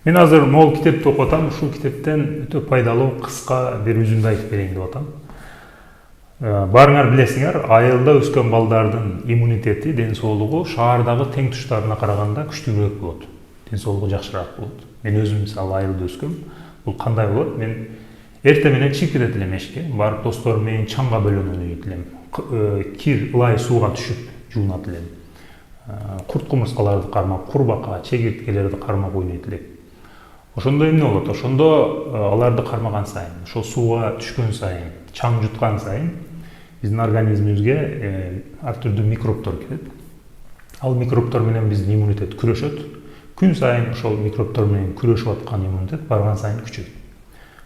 Мен азыр могул китепти окуп атам. Ушул китептен өтө пайдалуу кыска бир үзүндү айтып берейин деп атам. Баарыңар билесиңер, айылда өскөн балдардын иммунитети, ден соолугу шаардагы тең туштарына караганда күчтүүрөөк болот. Ден соолугу жакшыраак болот. Мен өзүм мисалы айылда өскөм. Бул кандай болот? Мен эртең менен чыгып кетет элем эшикке, барып досторум менен чаңга бөлөнүп ойнойт элем. Кир, ылай сууга түшүп жуунат элем. Курт кумурскаларды кармап, курбака, чегирткелерди кармап ойнойт элек. Ошондо эмне болот? Ошондо аларды кармаган сайын, ошол сууга түшкөн сайын, чаң жуткан сайын биздин организмибизге ар түрдүү микробтор кирет. Ал микробтор менен биздин иммунитет күрөшөт. Күн сайын ошол микробтор менен күрөшүп аткан иммунитет барган сайын күчөйт.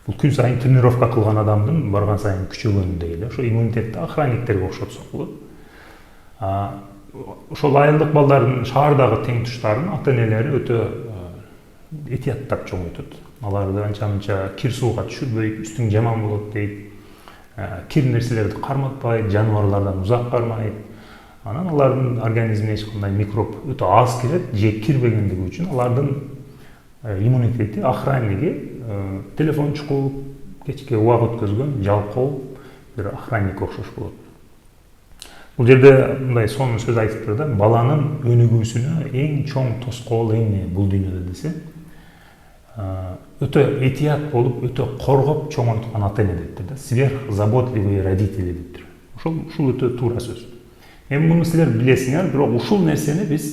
Бул күн сайын тренировка кылган адамдын барган сайын күчөгөнүндөй эле. Ошо иммунитетти охранниктерге окшотсок болот. Ошол айылдык балдардын шаардагы тең туштарынын ата-энелери өтө этияттап чоңойтот. Аларды анча-мынча кир сууга түшүрбөйт, үстүң жаман болот дейт. Кир нерселерди карматпайт, жаныбарлардан узак кармайт. Анан алардын организмине эч кандай микроб өтө аз кирет, же кирбегендиги үчүн алардын иммунитети, охранниги телефон чукуп, кечке убак өткөзгөн жалкоо бир охранник окшош болот. Бул жерде мындай сонун сөз айтыптыр да, баланын өнүгүүсүнө эң чоң тоскоол эмне бул дүйнөдө десе, өтө этият болуп, өтө коргоп чоңойткан ата-эне дептир да, сверхзаботливые родители дептир. Ушул өтө туура сөз. Эми муну силер билесиңер, бирок ушул нерсени биз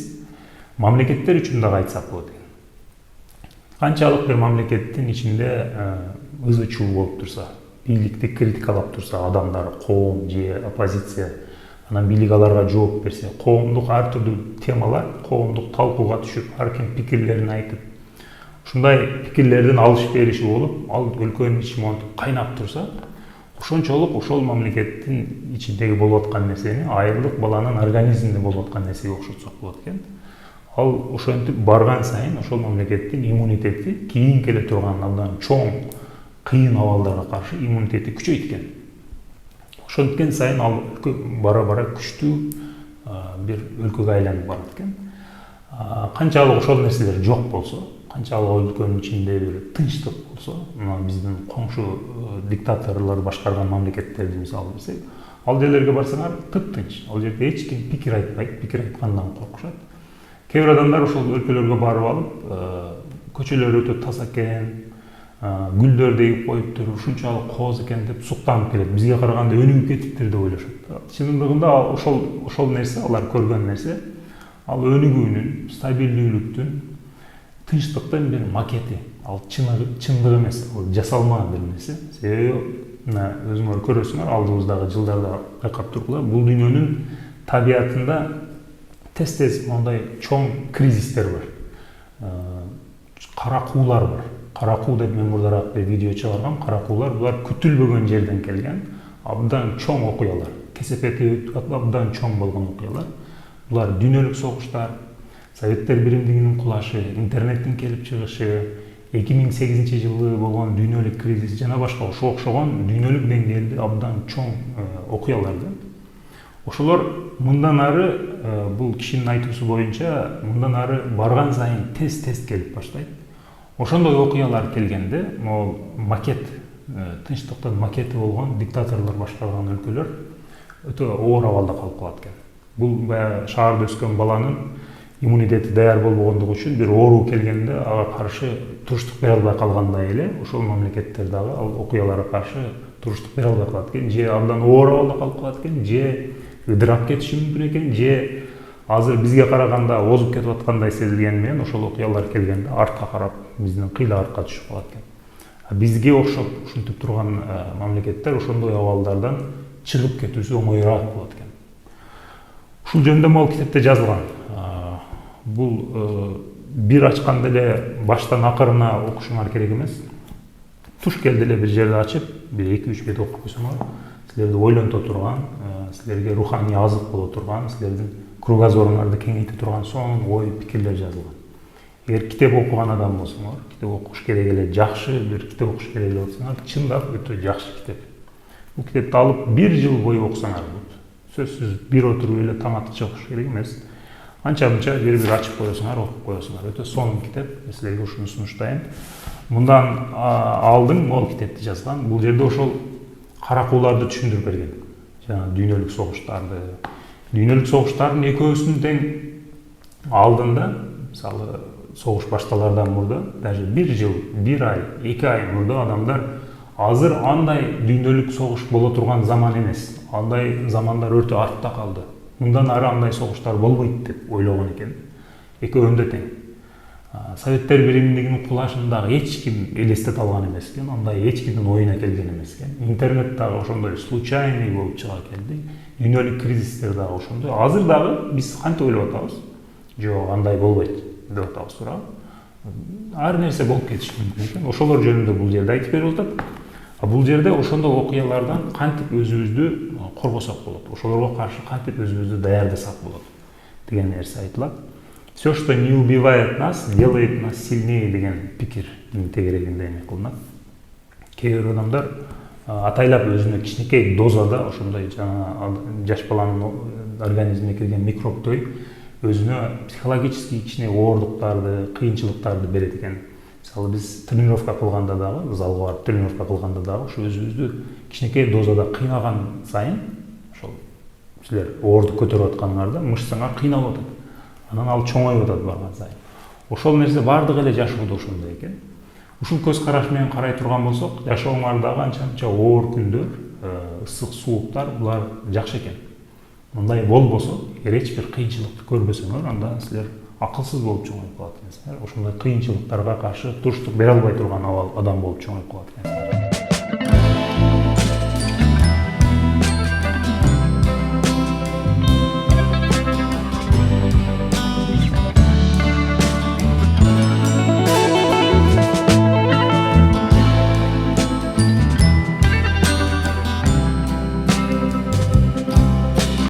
мамлекеттер үчүн дагы айтсак болот экен. Канчалык бир мамлекеттин ичинде ызы-чуу болуп турса, бийликти критикалап турса, адамдар, коом же оппозиция, анан бийлик аларга жооп берсе, коомдук ар түрдүү темалар, коомдук талкууга түшүп, ар ким пикирлерин айтып, ушундай пикирлердин алыш-бериши болуп, ал өлкөнүн ичи монтип кайнап турса, ошончолук ошол мамлекеттин ичиндеги болуп аткан нерсени айылдык баланын организминде болуп аткан нерсеге окшотсок болот экен. Ал ошентип барган сайын ошол мамлекеттин иммунитети кийин келе турган абдан чоң кыйын абалдарга каршы иммунитети күчөйт экен. Ошенткен сайын ал бара-бара күчтүү бир өлкөгө айланып барат экен. Канчалык ошол нерселер жок болсо, канчалык өлкөнүн ичинде бир тынчтык болсо, мына биздин коңшу диктаторлор башкарган мамлекеттерди мисал берсек, ал жерлерге барсаңар тыптынч. Ал жерде эч ким пикир айтпайт, пикир айткандан коркушат. Кээ бир адамдар ошол өлкөлөргө барып алып, көчөлөр өтө таза экен, гүлдөр эгип коюптур, ушунчалык кооз экен деп суктанып келет. Бизге караганда өнүгүп кетиптир деп ойлошот. Чындыгында ошол нерсе, алар көргөн нерсе, ал өнүгүүнүн, стабилдүүлүктүн, тынчтыктын бир макети. Ал чындык эмес, ал жасалма бир нерсе. Себеби өзүңөр көрөсүңөр, алдыбыздагы жылдарда байкап тургула, бул дүйнөнүн табиятында тез-тез мындай чоң кризистер бар. Каракуулар бар. Каракуу деп мен мурдараак бир видео чыгаргам. Каракуулар булар күтүлбөгөн жерден келген абдан чоң окуялар. Кесепети абдан чоң болгон окуялар. Булар дүйнөлүк согуштар, Советтер биримдигинин кулашы, интернеттин келип чыгышы, 2008-жылы болгон дүйнөлүк кризис жана башка ошого окшогон дүйнөлүк деңгээлде абдан чоң окуяларды. Ошолор мындан ары, бул кишинин айтуусу боюнча, мындан ары барган сайын тез-тез келип баштайт. Ошондой окуялар келгенде, могул макет, тынчтыктын макети болгон диктаторлор башкарган өлкөлөр өтө оор абалда калып калат экен. Бул баягы шаарда өскөн баланын иммунитети даяр болбогондугу үчүн бир оору келгенде ага каршы туруштук бере албай калгандай эле, ошол мамлекеттер дагы ал окуяларга каршы туруштук бере албай калат экен, же абдан оор абалда калып калат экен, же ыдырап кетиши мүмкүн экен, же азыр бизге караганда озуп кетип аткандай сезилгени менен ошол окуялар келгенде артка карап, биздин кыйла артка түшүп калат экен. Бизге окшоп ушинтип турган мамлекеттер ошондой абалдардан чыгып кетүүсү оңоюраак болот экен. Ушул жөнүндө могул китепте жазылган. Бул бир ачканда эле баштан акырына окушуңар керек эмес. Туш келди эле бир жерди ачып, бир 2-3 бет окуп койсоңор, силерди ойлонто турган, силерге руханий азык боло турган, силердин кругозоруңарды кеңейте турган сонун ой, пикирлер жазылган. Эгер китеп окуган адам болсоңор, китеп окуш керек эле, жакшы бир китеп окуш керек эле болсоңор, чындап өтө жакшы китеп. Бул китепти алып 1 жыл бою окусаңар болот. Сөзсүз бир отуруп эле таң атып чыгыш керек эмес. анча мынча бир ачып коесуңар, окуп коесуңар. Өтө сонун китеп, силерге ушуну сунуштайм. Мындан алдың ол китепти жазган. Бул жерде ошол каракууларды түшүндүрүп берген. Жана дүйнөлүк согуштардын экөөсүнүн тең алдында, мисалы, согуш башталардан мурда, даже 1 жыл, 1 ай, 2 ай мурда адамдар азыр андай дүйнөлүк согуш боло турган заман эмес. Андай замандар өтө артта калды. Мындан ары андай согуштар болбойт деп ойлогон экен. Экөөндө тең. Советтер Биримдигинин кулашын дагы эч ким элестете алган эмес экен, андай эч кимдин оюна келген эмес экен. Интернет дагы ошондой случайный болуп чыга келди. Дүйнөлүк кризистер дагы ошондой. Азыр дагы биз кантип ойлоп атабыз? Жок, андай болбойт деп атабыз туурабы? Ар нерсе болуп кетиши мүмкүн экен. Ошолор жөнүндө бул жерде айтып берип атат. Бул жерде ошондой окуялардан кантип өзүбүздү коргосок болот, ошолорго каршы кантип өзүбүздү даярдасак болот деген нерсе айтылат. Все, что не убивает нас, делает нас сильнее деген пикир тегерегинде эме кылынат. Кээ бир адамдар атайлап өзүнө кичинекей дозада ошондой жана жаш баланын организмине кирген микробтой өзүнө психологический кичине ооруктарды, кыйынчылыктарды берет экен. Мисалы биз тренировка кылганда дагы, залга барып тренировка кылганда дагы ушу өзүбүздү кичинекей дозада кыйнаган сайын, ошол силер оорду көтөрүп атканыңарда мышцаңар кыйналып атат. Анан ал чоңоюп атат барган сайын. Ошол нерсе бардык эле жашоодо ошондой экен. Ушул көз караш менен карай турган болсок, жашооңардагы анча-мынча оор күндөр, ысык сууктар булар жакшы экен. Мындай болбосо, эгер эч бир кыйынчылыкты көрбөсөңөр, анда силер акылсыз болуп чоңоюп калат экенсиңер. Ошондой кыйынчылыктарга каршы туруштук бере албай турган адам болуп чоңоюп калат экенсиңер.